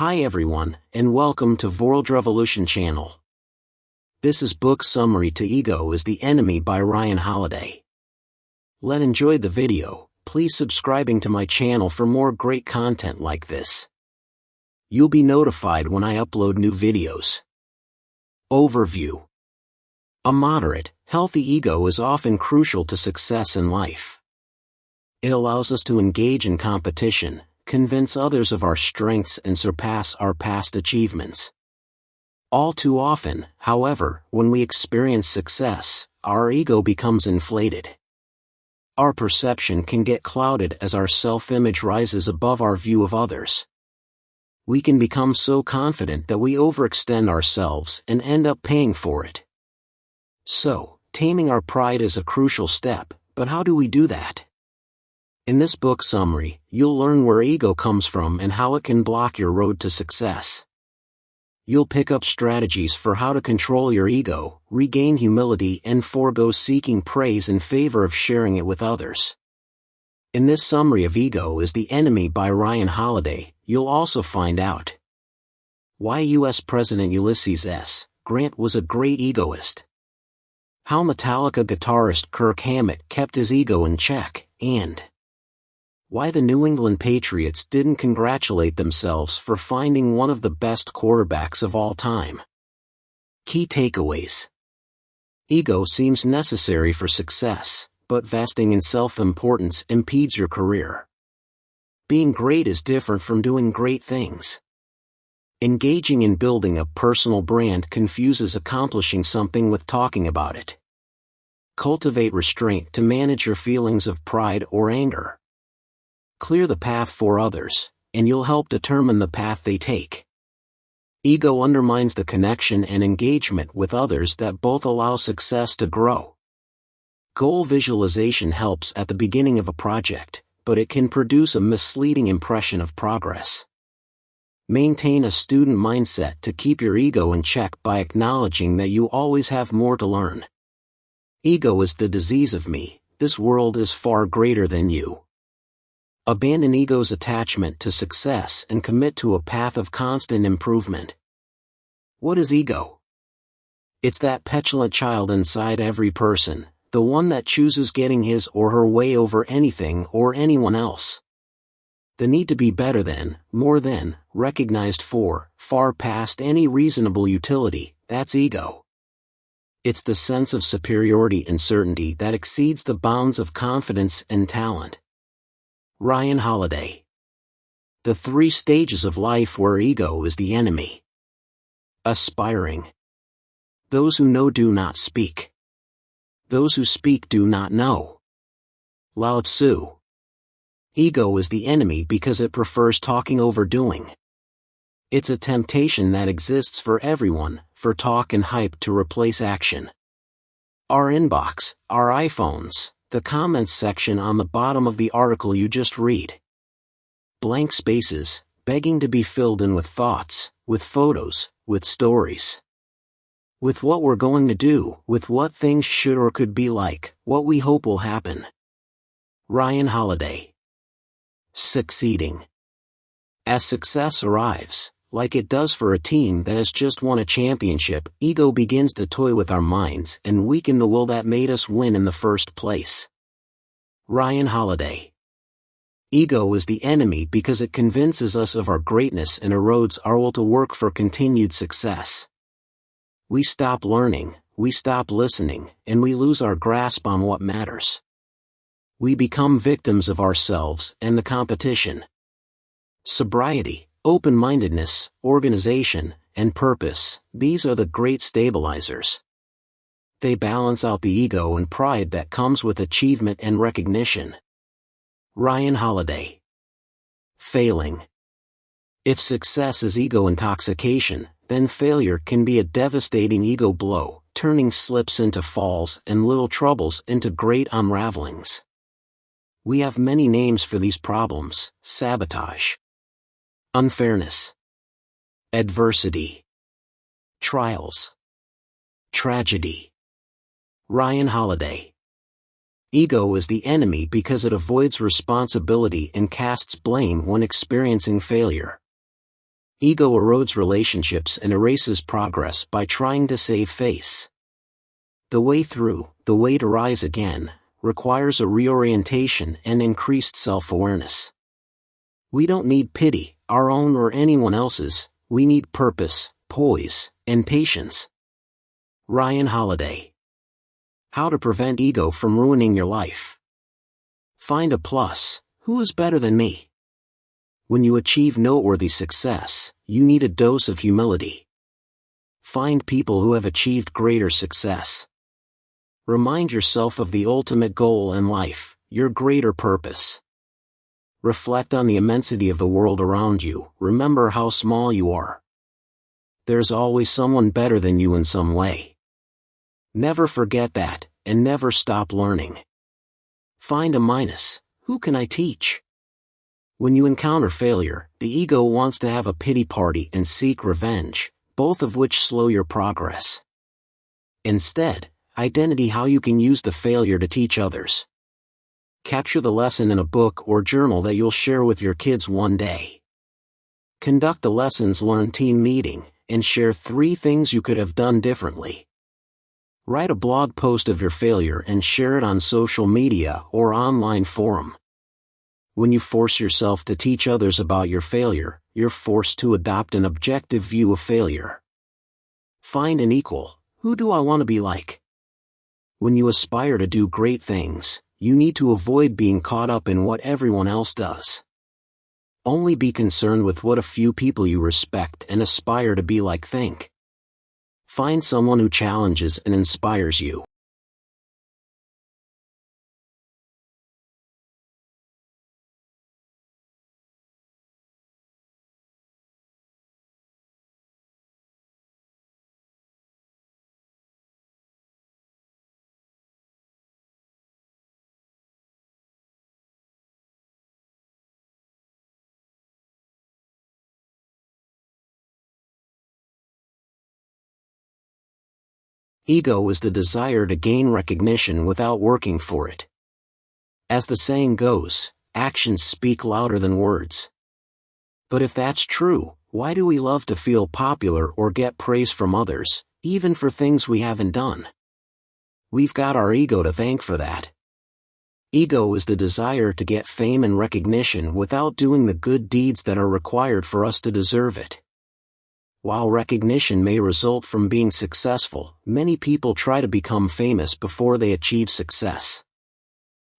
Hi everyone, and welcome to Vorldrevolution channel. This is book summary to Ego is the Enemy by Ryan Holiday. Let's enjoy the video. Please subscribing to my channel for more great content like this. You'll be notified when I upload new videos. Overview. A moderate, healthy ego is often crucial to success in life. It allows us to engage in competition, convince others of our strengths and surpass our past achievements. All too often, however, when we experience success, our ego becomes inflated. Our perception can get clouded as our self-image rises above our view of others. We can become so confident that we overextend ourselves and end up paying for it. So, taming our pride is a crucial step, but how do we do that? In this book summary, you'll learn where ego comes from and how it can block your road to success. You'll pick up strategies for how to control your ego, regain humility, and forego seeking praise in favor of sharing it with others. In this summary of Ego is the Enemy by Ryan Holiday, you'll also find out why U.S. President Ulysses S. Grant was a great egoist, how Metallica guitarist Kirk Hammett kept his ego in check, and why the New England Patriots didn't congratulate themselves for finding one of the best quarterbacks of all time. Key takeaways. Ego seems necessary for success, but vesting in self-importance impedes your career. Being great is different from doing great things. Engaging in building a personal brand confuses accomplishing something with talking about it. Cultivate restraint to manage your feelings of pride or anger. Clear the path for others, and you'll help determine the path they take. Ego undermines the connection and engagement with others that both allow success to grow. Goal visualization helps at the beginning of a project, but it can produce a misleading impression of progress. Maintain a student mindset to keep your ego in check by acknowledging that you always have more to learn. Ego is the disease of me, this world is far greater than you. Abandon ego's attachment to success and commit to a path of constant improvement. What is ego? It's that petulant child inside every person, the one that chooses getting his or her way over anything or anyone else. The need to be better than, more than, recognized for, far past any reasonable utility, that's ego. It's the sense of superiority and certainty that exceeds the bounds of confidence and talent. Ryan Holiday. The 3 stages of life where ego is the enemy. Aspiring. Those who know do not speak. Those who speak do not know. Lao Tzu. Ego is the enemy because it prefers talking over doing. It's a temptation that exists for everyone, for talk and hype to replace action. Our inbox, our iPhones, the comments section on the bottom of the article you just read. Blank spaces, begging to be filled in with thoughts, with photos, with stories. With what we're going to do, with what things should or could be like, what we hope will happen. Ryan Holiday. Succeeding. As success arrives, like it does for a team that has just won a championship, ego begins to toy with our minds and weaken the will that made us win in the first place. Ryan Holiday. Ego is the enemy because it convinces us of our greatness and erodes our will to work for continued success. We stop learning, we stop listening, and we lose our grasp on what matters. We become victims of ourselves and the competition. Sobriety, open-mindedness, organization, and purpose, these are the great stabilizers. They balance out the ego and pride that comes with achievement and recognition. Ryan Holiday. Failing. If success is ego intoxication, then failure can be a devastating ego blow, turning slips into falls and little troubles into great unravelings. We have many names for these problems: sabotage, unfairness, adversity, trials, tragedy. Ryan Holiday. Ego is the enemy because it avoids responsibility and casts blame when experiencing failure. Ego erodes relationships and erases progress by trying to save face. The way to rise again, requires a reorientation and increased self-awareness. We don't need pity, our own or anyone else's, we need purpose, poise, and patience. Ryan Holiday. How to prevent ego from ruining your life. Find a plus. Who is better than me? When you achieve noteworthy success, you need a dose of humility. Find people who have achieved greater success. Remind yourself of the ultimate goal in life, your greater purpose. Reflect on the immensity of the world around you, remember how small you are. There's always someone better than you in some way. Never forget that, and never stop learning. Find a minus. Who can I teach? When you encounter failure, the ego wants to have a pity party and seek revenge, both of which slow your progress. Instead, identify how you can use the failure to teach others. Capture the lesson in a book or journal that you'll share with your kids one day. Conduct a lessons learned team meeting, and share 3 things you could have done differently. Write a blog post of your failure and share it on social media or online forum. When you force yourself to teach others about your failure, you're forced to adopt an objective view of failure. Find an equal. Who do I want to be like? When you aspire to do great things, you need to avoid being caught up in what everyone else does. Only be concerned with what a few people you respect and aspire to be like think. Find someone who challenges and inspires you. Ego is the desire to gain recognition without working for it. As the saying goes, actions speak louder than words. But if that's true, why do we love to feel popular or get praise from others, even for things we haven't done? We've got our ego to thank for that. Ego is the desire to get fame and recognition without doing the good deeds that are required for us to deserve it. While recognition may result from being successful, many people try to become famous before they achieve success.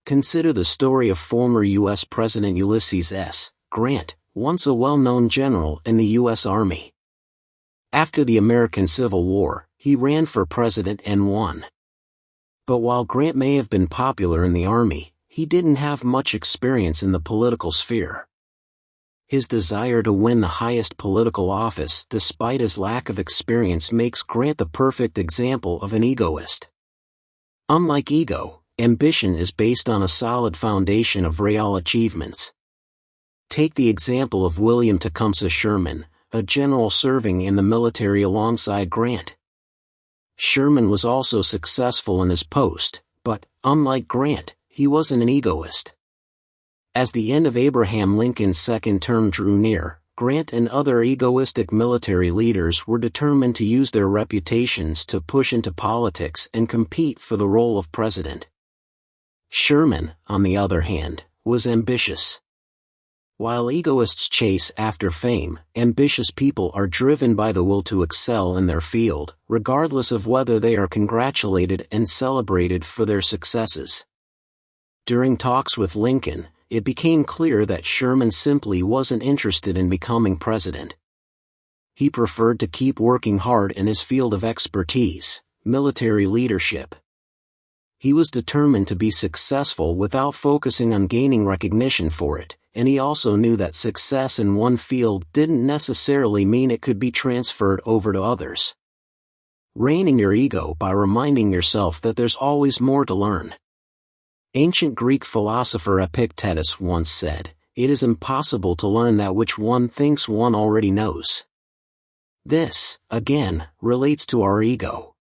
Consider the story of former U.S. President Ulysses S. Grant, once a well-known general in the U.S. Army. After the American Civil War, he ran for president and won. But while Grant may have been popular in the Army, he didn't have much experience in the political sphere. His desire to win the highest political office despite his lack of experience makes Grant the perfect example of an egoist. Unlike ego, ambition is based on a solid foundation of real achievements. Take the example of William Tecumseh Sherman, a general serving in the military alongside Grant. Sherman was also successful in his post, but, unlike Grant, he wasn't an egoist. As the end of Abraham Lincoln's second term drew near, Grant and other egoistic military leaders were determined to use their reputations to push into politics and compete for the role of president. Sherman, on the other hand, was ambitious. While egoists chase after fame, ambitious people are driven by the will to excel in their field, regardless of whether they are congratulated and celebrated for their successes. During talks with Lincoln, it became clear that Sherman simply wasn't interested in becoming president. He preferred to keep working hard in his field of expertise, military leadership. He was determined to be successful without focusing on gaining recognition for it, and he also knew that success in one field didn't necessarily mean it could be transferred over to others. Rein in your ego by reminding yourself that there's always more to learn. Ancient Greek philosopher Epictetus once said, "It is impossible to learn that which one thinks one already knows." This, again, relates to our ego.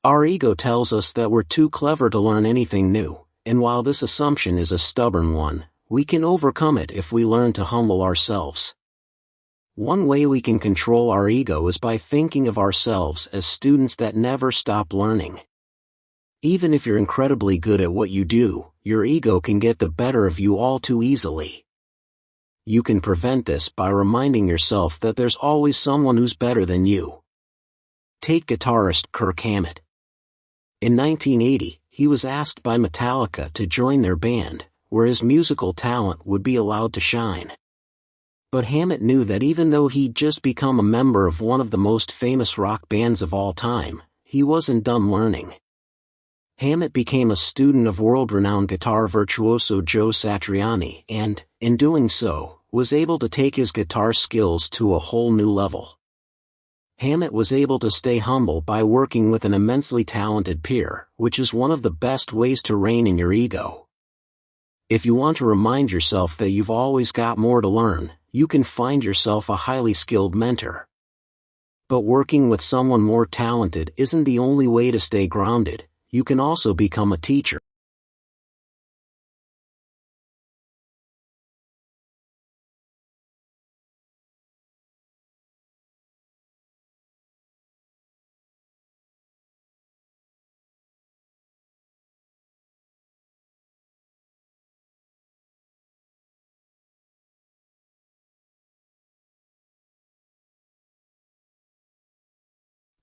Our ego tells us that we're too clever to learn anything new, and while this assumption is a stubborn one, we can overcome it if we learn to humble ourselves. One way we can control our ego is by thinking of ourselves as students that never stop learning. Even if you're incredibly good at what you do, your ego can get the better of you all too easily. You can prevent this by reminding yourself that there's always someone who's better than you. Take guitarist Kirk Hammett. In 1980, he was asked by Metallica to join their band, where his musical talent would be allowed to shine. But Hammett knew that even though he'd just become a member of one of the most famous rock bands of all time, he wasn't done learning. Hammett became a student of world-renowned guitar virtuoso Joe Satriani and, in doing so, was able to take his guitar skills to a whole new level. Hammett was able to stay humble by working with an immensely talented peer, which is one of the best ways to rein in your ego. If you want to remind yourself that you've always got more to learn, you can find yourself a highly skilled mentor. But working with someone more talented isn't the only way to stay grounded. You can also become a teacher.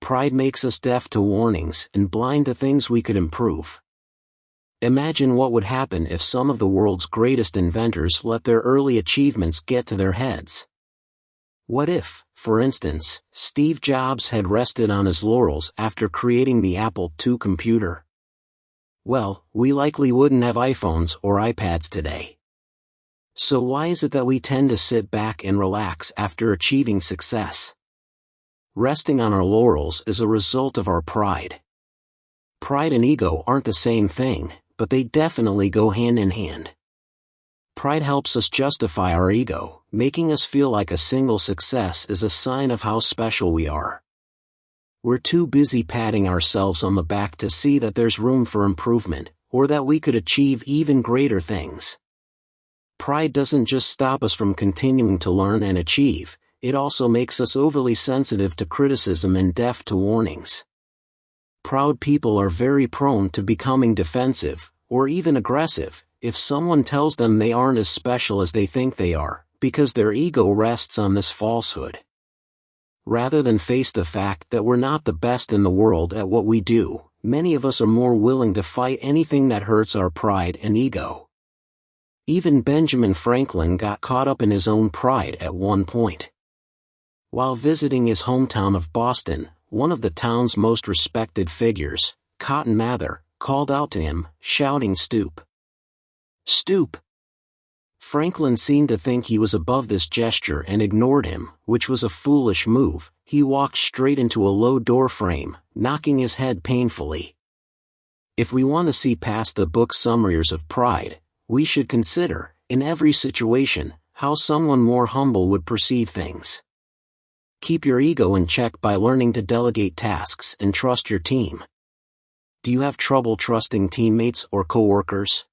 Pride makes us deaf to warnings and blind to things we could improve. Imagine what would happen if some of the world's greatest inventors let their early achievements get to their heads. What if, for instance, Steve Jobs had rested on his laurels after creating the Apple II computer? Well, we likely wouldn't have iPhones or iPads today. So why is it that we tend to sit back and relax after achieving success? Resting on our laurels is a result of our pride. Pride and ego aren't the same thing, but they definitely go hand in hand. Pride helps us justify our ego, making us feel like a single success is a sign of how special we are. We're too busy patting ourselves on the back to see that there's room for improvement, or that we could achieve even greater things. Pride doesn't just stop us from continuing to learn and achieve, it also makes us overly sensitive to criticism and deaf to warnings. Proud people are very prone to becoming defensive, or even aggressive, if someone tells them they aren't as special as they think they are, because their ego rests on this falsehood. Rather than face the fact that we're not the best in the world at what we do, many of us are more willing to fight anything that hurts our pride and ego. Even Benjamin Franklin got caught up in his own pride at one point. While visiting his hometown of Boston, one of the town's most respected figures, Cotton Mather, called out to him, shouting, "Stoop! Stoop!" Franklin seemed to think he was above this gesture and ignored him, which was a foolish move. He walked straight into a low door frame, knocking his head painfully. If we want to see past the book summaries of pride, we should consider, in every situation, how someone more humble would perceive things. Keep your ego in check by learning to delegate tasks and trust your team. Do you have trouble trusting teammates or coworkers?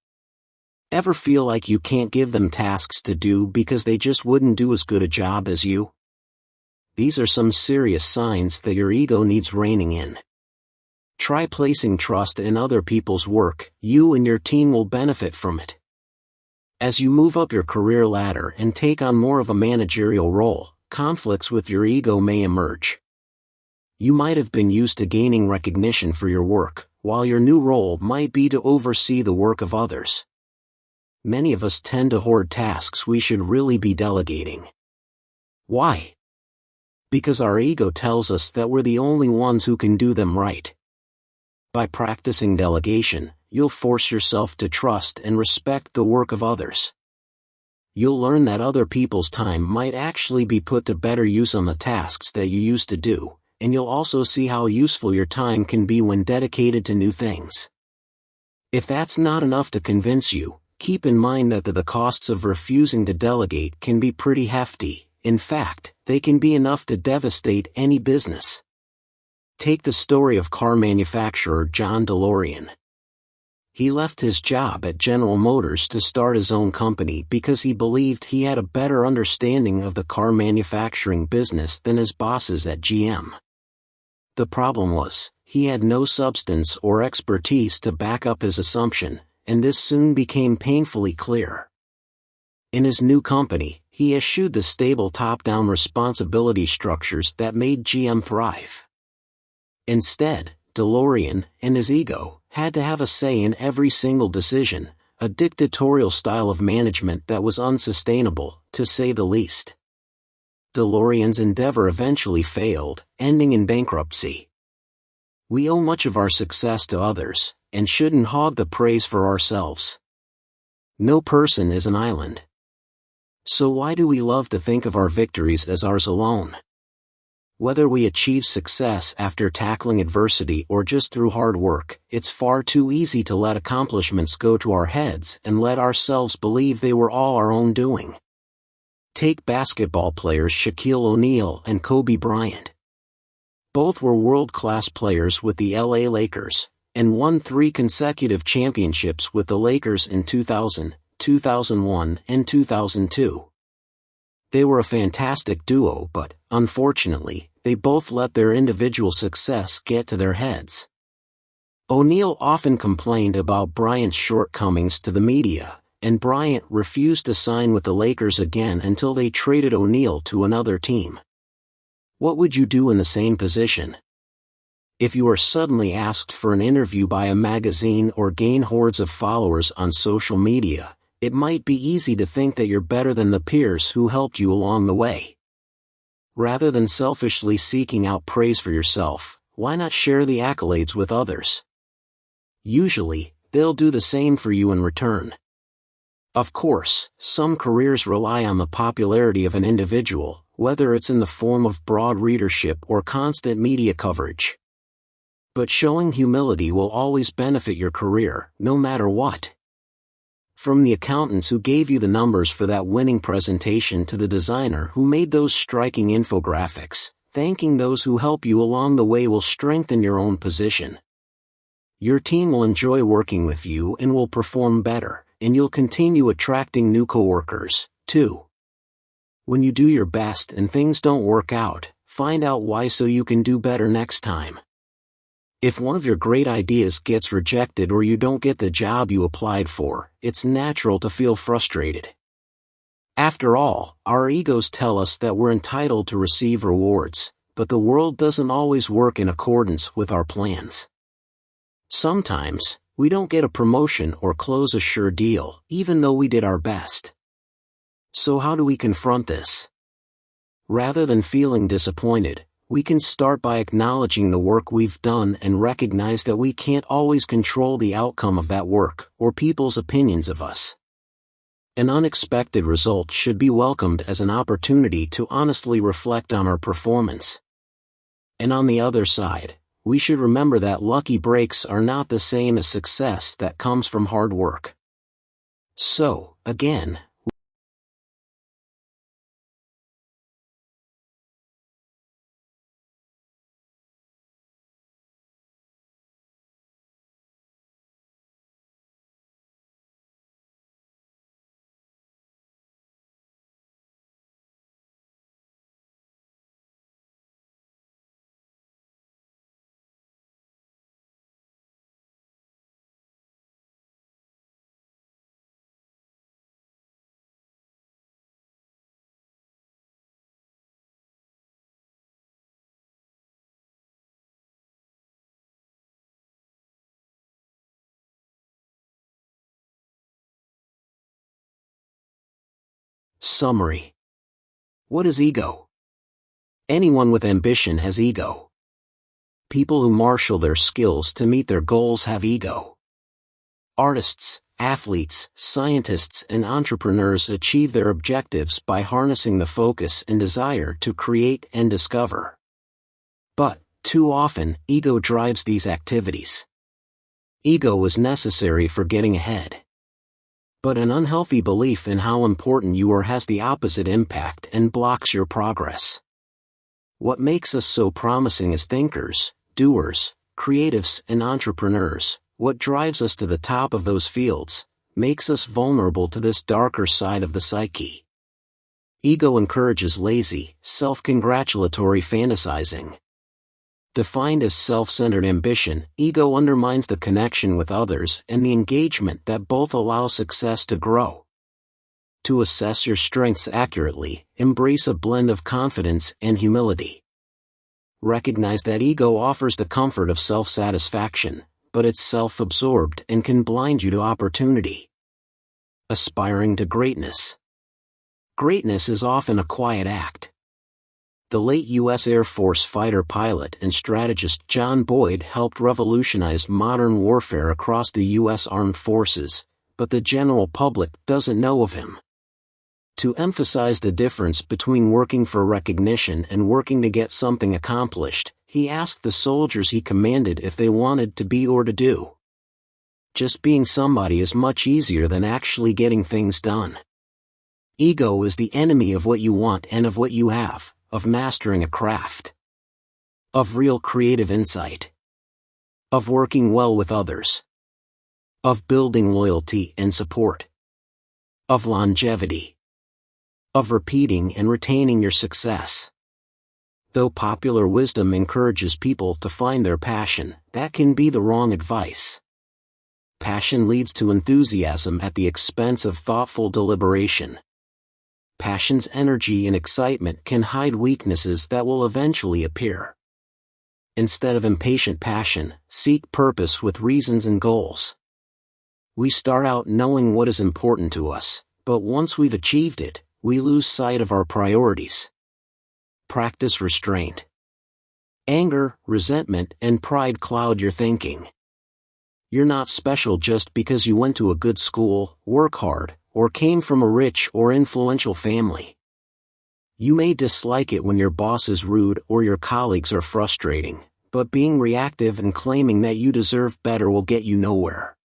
Ever feel like you can't give them tasks to do because they just wouldn't do as good a job as you? These are some serious signs that your ego needs reining in. Try placing trust in other people's work. You and your team will benefit from it. As you move up your career ladder and take on more of a managerial role, conflicts with your ego may emerge. You might have been used to gaining recognition for your work, while your new role might be to oversee the work of others. Many of us tend to hoard tasks we should really be delegating. Why? Because our ego tells us that we're the only ones who can do them right. By practicing delegation, you'll force yourself to trust and respect the work of others. You'll learn that other people's time might actually be put to better use on the tasks that you used to do, and you'll also see how useful your time can be when dedicated to new things. If that's not enough to convince you, keep in mind that the costs of refusing to delegate can be pretty hefty. In fact, they can be enough to devastate any business. Take the story of car manufacturer John DeLorean. He left his job at General Motors to start his own company because he believed he had a better understanding of the car manufacturing business than his bosses at GM. The problem was, he had no substance or expertise to back up his assumption, and this soon became painfully clear. In his new company, he eschewed the stable top-down responsibility structures that made GM thrive. Instead, DeLorean, and his ego, had to have a say in every single decision, a dictatorial style of management that was unsustainable, to say the least. DeLorean's endeavor eventually failed, ending in bankruptcy. We owe much of our success to others, and shouldn't hog the praise for ourselves. No person is an island. So why do we love to think of our victories as ours alone? Whether we achieve success after tackling adversity or just through hard work, it's far too easy to let accomplishments go to our heads and let ourselves believe they were all our own doing. Take basketball players Shaquille O'Neal and Kobe Bryant. Both were world-class players with the LA Lakers, and won 3 consecutive championships with the Lakers in 2000, 2001, and 2002. They were a fantastic duo, but, unfortunately, they both let their individual success get to their heads. O'Neal often complained about Bryant's shortcomings to the media, and Bryant refused to sign with the Lakers again until they traded O'Neal to another team. What would you do in the same position? If you are suddenly asked for an interview by a magazine or gain hordes of followers on social media, it might be easy to think that you're better than the peers who helped you along the way. Rather than selfishly seeking out praise for yourself, why not share the accolades with others? Usually, they'll do the same for you in return. Of course, some careers rely on the popularity of an individual, whether it's in the form of broad readership or constant media coverage. But showing humility will always benefit your career, no matter what. From the accountants who gave you the numbers for that winning presentation to the designer who made those striking infographics, thanking those who help you along the way will strengthen your own position. Your team will enjoy working with you and will perform better, and you'll continue attracting new coworkers, too. When you do your best and things don't work out, find out why so you can do better next time. If one of your great ideas gets rejected or you don't get the job you applied for, it's natural to feel frustrated. After all, our egos tell us that we're entitled to receive rewards, but the world doesn't always work in accordance with our plans. Sometimes, we don't get a promotion or close a sure deal, even though we did our best. So how do we confront this? Rather than feeling disappointed, we can start by acknowledging the work we've done and recognize that we can't always control the outcome of that work, or people's opinions of us. An unexpected result should be welcomed as an opportunity to honestly reflect on our performance. And on the other side, we should remember that lucky breaks are not the same as success that comes from hard work. So, again, summary. What is ego? Anyone with ambition has ego. People who marshal their skills to meet their goals have ego. Artists, athletes, scientists, and entrepreneurs achieve their objectives by harnessing the focus and desire to create and discover. But, too often, ego drives these activities. Ego is necessary for getting ahead. But an unhealthy belief in how important you are has the opposite impact and blocks your progress. What makes us so promising as thinkers, doers, creatives, and entrepreneurs, What drives us to the top of those fields makes us vulnerable to this darker side of the psyche. Ego encourages lazy, self-congratulatory fantasizing. Defined as self-centered ambition, ego undermines the connection with others and the engagement that both allow success to grow. To assess your strengths accurately, embrace a blend of confidence and humility. Recognize that ego offers the comfort of self-satisfaction, but it's self-absorbed and can blind you to opportunity. Aspiring to greatness. Greatness is often a quiet act. The late U.S. Air Force fighter pilot and strategist John Boyd helped revolutionize modern warfare across the U.S. Armed Forces, but the general public doesn't know of him. To emphasize the difference between working for recognition and working to get something accomplished, he asked the soldiers he commanded if they wanted to be or to do. Just being somebody is much easier than actually getting things done. Ego is the enemy of what you want and of what you have, of mastering a craft, of real creative insight, of working well with others, of building loyalty and support, of longevity, of repeating and retaining your success. Though popular wisdom encourages people to find their passion, that can be the wrong advice. Passion leads to enthusiasm at the expense of thoughtful deliberation. Passion's energy and excitement can hide weaknesses that will eventually appear. Instead of impatient passion, seek purpose with reasons and goals. We start out knowing what is important to us, but once we've achieved it, we lose sight of our priorities. Practice restraint. Anger, resentment, and pride cloud your thinking. You're not special just because you went to a good school, work hard, or came from a rich or influential family. You may dislike it when your boss is rude or your colleagues are frustrating, but being reactive and claiming that you deserve better will get you nowhere.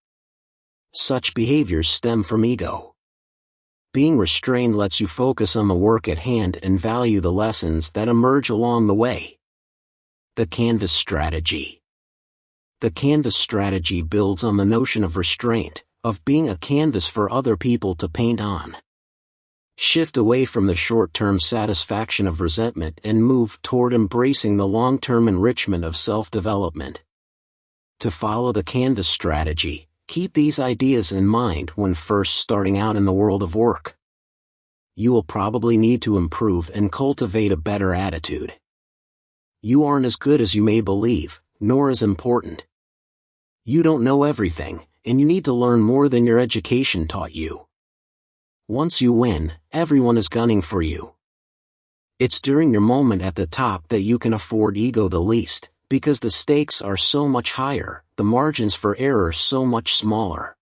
Such behaviors stem from ego. Being restrained lets you focus on the work at hand and value the lessons that emerge along the way. The canvas strategy. The canvas strategy builds on the notion of restraint, of being a canvas for other people to paint on. Shift away from the short-term satisfaction of resentment and move toward embracing the long-term enrichment of self-development. To follow the canvas strategy, keep these ideas in mind when first starting out in the world of work. You will probably need to improve and cultivate a better attitude. You aren't as good as you may believe, nor as important. You don't know everything, and you need to learn more than your education taught you. Once you win, everyone is gunning for you. It's during your moment at the top that you can afford ego the least, because the stakes are so much higher, the margins for error so much smaller.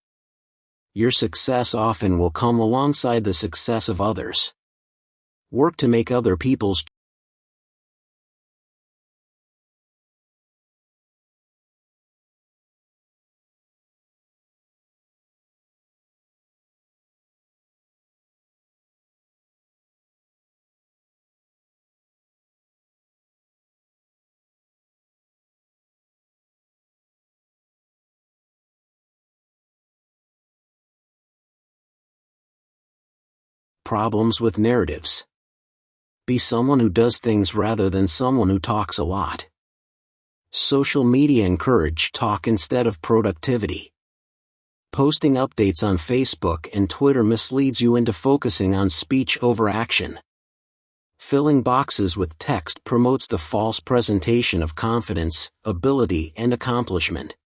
Your success often will come alongside the success of others. Work to make other people's problems with narratives. Be someone who does things rather than someone who talks a lot. Social media encourage talk instead of productivity. Posting updates on Facebook and Twitter misleads you into focusing on speech over action. Filling boxes with text promotes the false presentation of confidence, ability, and accomplishment.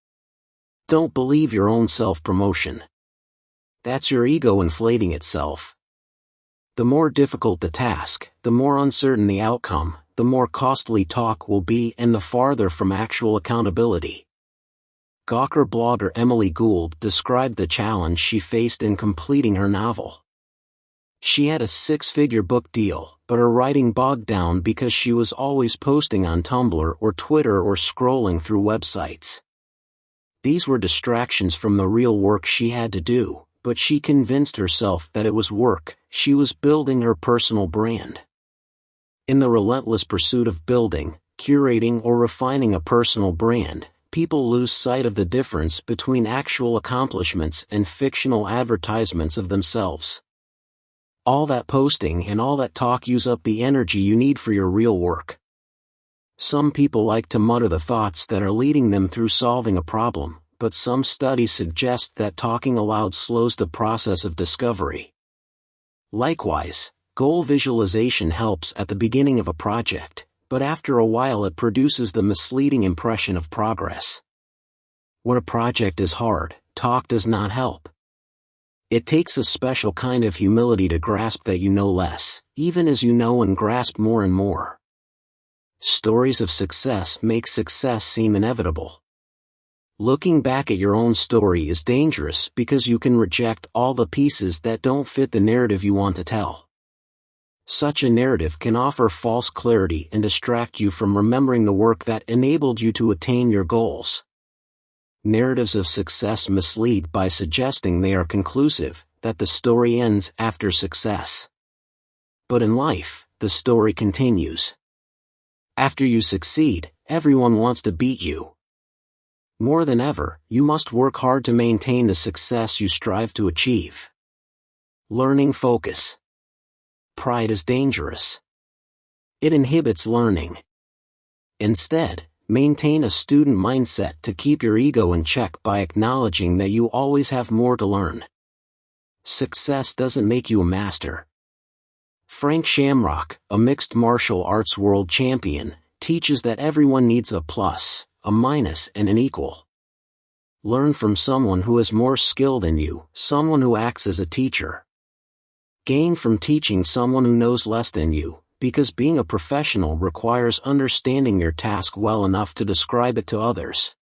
Don't believe your own self-promotion. That's your ego inflating itself. The more difficult the task, the more uncertain the outcome, the more costly talk will be and the farther from actual accountability. Gawker blogger Emily Gould described the challenge she faced in completing her novel. She had a 6-figure book deal, but her writing bogged down because she was always posting on Tumblr or Twitter or scrolling through websites. These were distractions from the real work she had to do, but she convinced herself that it was work. She was building her personal brand. In the relentless pursuit of building, curating, or refining a personal brand, people lose sight of the difference between actual accomplishments and fictional advertisements of themselves. All that posting and all that talk use up the energy you need for your real work. Some people like to mutter the thoughts that are leading them through solving a problem, but some studies suggest that talking aloud slows the process of discovery. Likewise, goal visualization helps at the beginning of a project, but after a while it produces the misleading impression of progress. When a project is hard, talk does not help. It takes a special kind of humility to grasp that you know less, even as you know and grasp more and more. Stories of success make success seem inevitable. Looking back at your own story is dangerous because you can reject all the pieces that don't fit the narrative you want to tell. Such a narrative can offer false clarity and distract you from remembering the work that enabled you to attain your goals. Narratives of success mislead by suggesting they are conclusive, that the story ends after success. But in life, the story continues. After you succeed, everyone wants to beat you. More than ever, you must work hard to maintain the success you strive to achieve. Learning focus. Pride is dangerous. It inhibits learning. Instead, maintain a student mindset to keep your ego in check by acknowledging that you always have more to learn. Success doesn't make you a master. Frank Shamrock, a mixed martial arts world champion, teaches that everyone needs a plus, a minus and an equal. Learn from someone who has more skill than you, someone who acts as a teacher. Gain from teaching someone who knows less than you, because being a professional requires understanding your task well enough to describe it to others.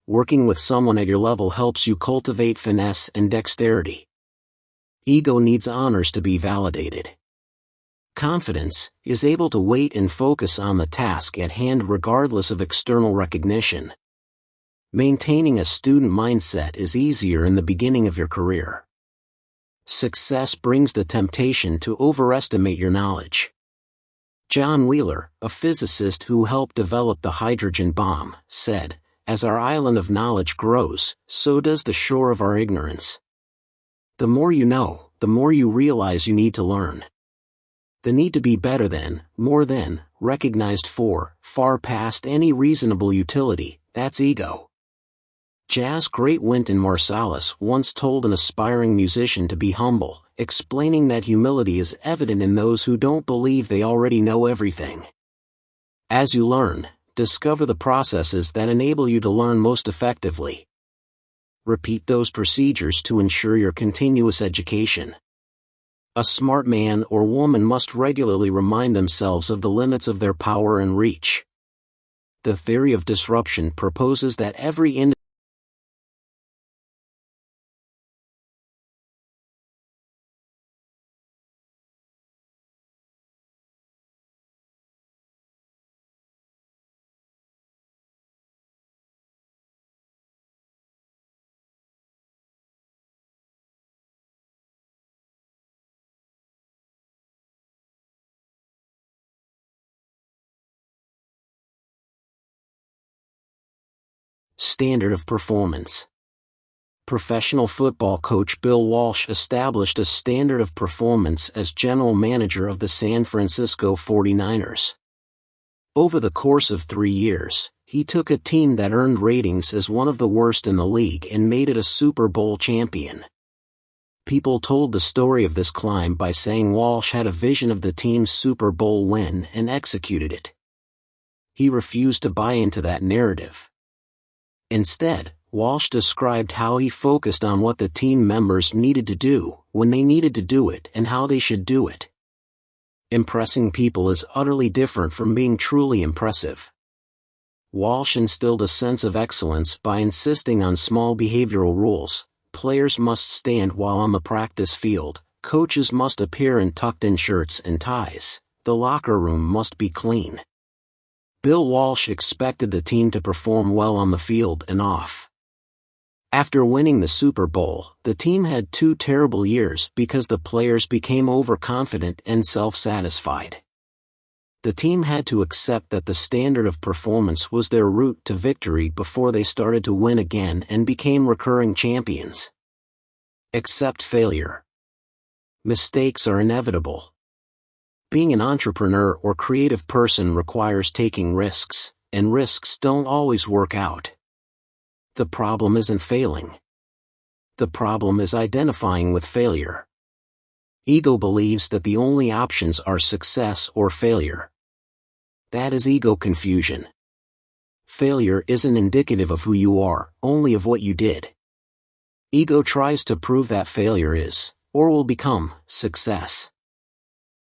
Working with someone at your level helps you cultivate finesse and dexterity. Ego needs honors to be validated. Confidence is able to wait and focus on the task at hand regardless of external recognition. Maintaining a student mindset is easier in the beginning of your career. Success brings the temptation to overestimate your knowledge. John Wheeler, a physicist who helped develop the hydrogen bomb, said, "As our island of knowledge grows, so does the shore of our ignorance." The more you know, the more you realize you need to learn. The need to be better than, more than, recognized for, far past any reasonable utility, that's ego. Jazz great Wynton Marsalis once told an aspiring musician to be humble, explaining that humility is evident in those who don't believe they already know everything. As you learn, discover the processes that enable you to learn most effectively. Repeat those procedures to ensure your continuous education. A smart man or woman must regularly remind themselves of the limits of their power and reach. The theory of disruption proposes that every standard of performance. Professional football coach Bill Walsh established a standard of performance as general manager of the San Francisco 49ers. Over the course of 3 years, he took a team that earned ratings as one of the worst in the league and made it a Super Bowl champion. People told the story of this climb by saying Walsh had a vision of the team's Super Bowl win and executed it. He refused to buy into that narrative. Instead, Walsh described how he focused on what the team members needed to do, when they needed to do it, and how they should do it. Impressing people is utterly different from being truly impressive. Walsh instilled a sense of excellence by insisting on small behavioral rules. Players must stand while on the practice field, coaches must appear in tucked-in shirts and ties, the locker room must be clean. Bill Walsh expected the team to perform well on the field and off. After winning the Super Bowl, the team had 2 terrible years because the players became overconfident and self-satisfied. The team had to accept that the standard of performance was their route to victory before they started to win again and became recurring champions. Accept failure. Mistakes are inevitable. Being an entrepreneur or creative person requires taking risks, and risks don't always work out. The problem isn't failing. The problem is identifying with failure. Ego believes that the only options are success or failure. That is ego confusion. Failure isn't indicative of who you are, only of what you did. Ego tries to prove that failure is, or will become, success.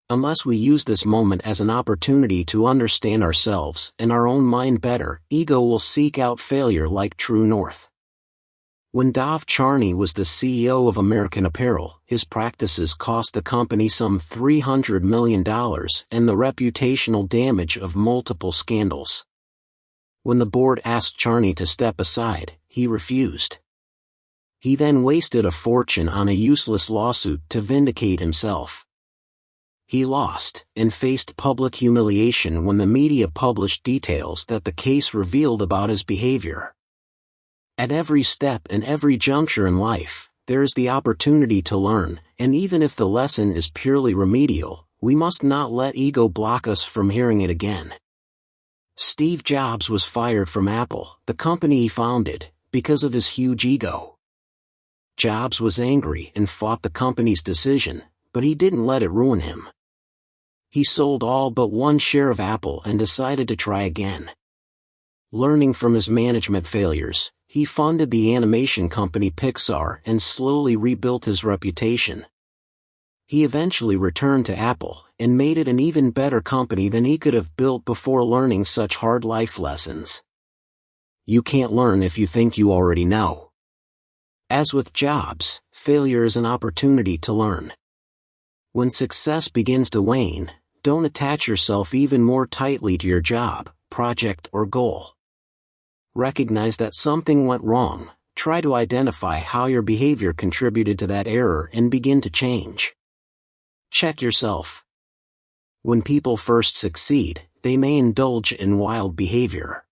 Unless we use this moment as an opportunity to understand ourselves and our own mind better, ego will seek out failure like true north. When Dov Charney was the CEO of American Apparel, his practices cost the company some $300 million and the reputational damage of multiple scandals. When the board asked Charney to step aside, he refused. He then wasted a fortune on a useless lawsuit to vindicate himself. He lost, and faced public humiliation when the media published details that the case revealed about his behavior. At every step and every juncture in life, there is the opportunity to learn, and even if the lesson is purely remedial, we must not let ego block us from hearing it again. Steve Jobs was fired from Apple, the company he founded, because of his huge ego. Jobs was angry and fought the company's decision, but he didn't let it ruin him. He sold all but one share of Apple and decided to try again. Learning from his management failures, he funded the animation company Pixar and slowly rebuilt his reputation. He eventually returned to Apple and made it an even better company than he could have built before learning such hard life lessons. You can't learn if you think you already know. As with Jobs, failure is an opportunity to learn. When success begins to wane, don't attach yourself even more tightly to your job, project, or goal. Recognize that something went wrong, try to identify how your behavior contributed to that error and begin to change. Check yourself. When people first succeed, they may indulge in wild behavior.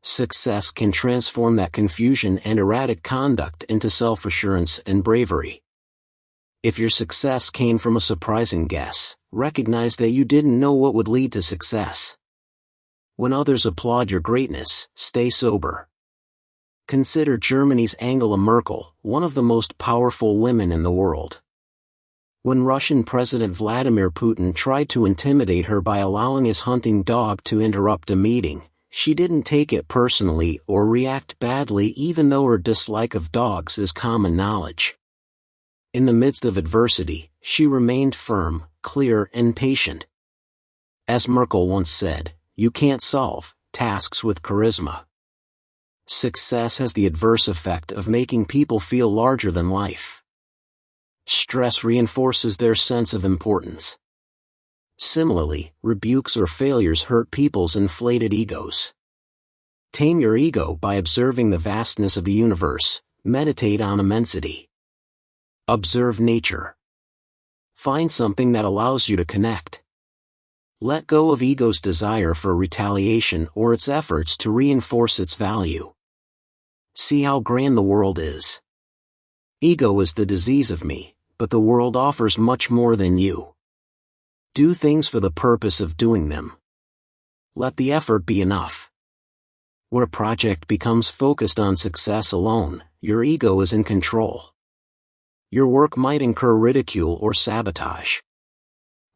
Success can transform that confusion and erratic conduct into self-assurance and bravery. If your success came from a surprising guess, recognize that you didn't know what would lead to success. When others applaud your greatness, stay sober. Consider Germany's Angela Merkel, one of the most powerful women in the world. When Russian President Vladimir Putin tried to intimidate her by allowing his hunting dog to interrupt a meeting, she didn't take it personally or react badly even though her dislike of dogs is common knowledge. In the midst of adversity, she remained firm, clear, and patient. As Merkel once said, "You can't solve tasks with charisma." Success has the adverse effect of making people feel larger than life. Stress reinforces their sense of importance. Similarly, rebukes or failures hurt people's inflated egos. Tame your ego by observing the vastness of the universe, meditate on immensity. Observe nature. Find something that allows you to connect. Let go of ego's desire for retaliation or its efforts to reinforce its value. See how grand the world is. Ego is the disease of me, but the world offers much more than you. Do things for the purpose of doing them. Let the effort be enough. Where a project becomes focused on success alone, your ego is in control. Your work might incur ridicule or sabotage.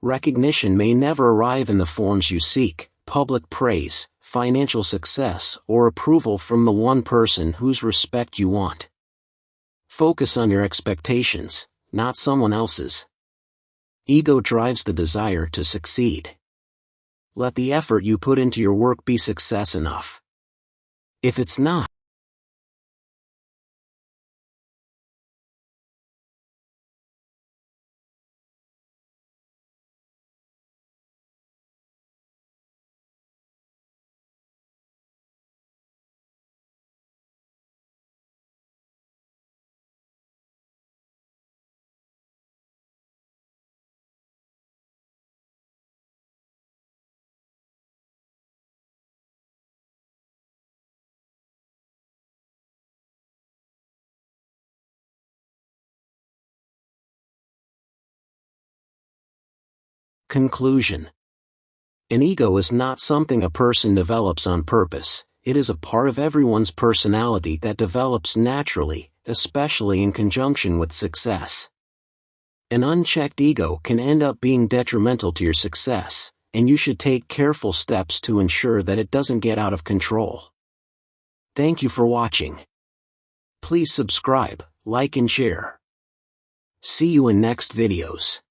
Recognition may never arrive in the forms you seek: public praise, financial success, or approval from the one person whose respect you want. Focus on your expectations, not someone else's. Ego drives the desire to succeed. Let the effort you put into your work be success enough. If it's not, Conclusion. An ego is not something a person develops on purpose. It is a part of everyone's personality that develops naturally, especially in conjunction with success. An unchecked ego can end up being detrimental to your success, and you should take careful steps to ensure that it doesn't get out of control. Thank you for watching. Please subscribe, like and share. See you in next videos.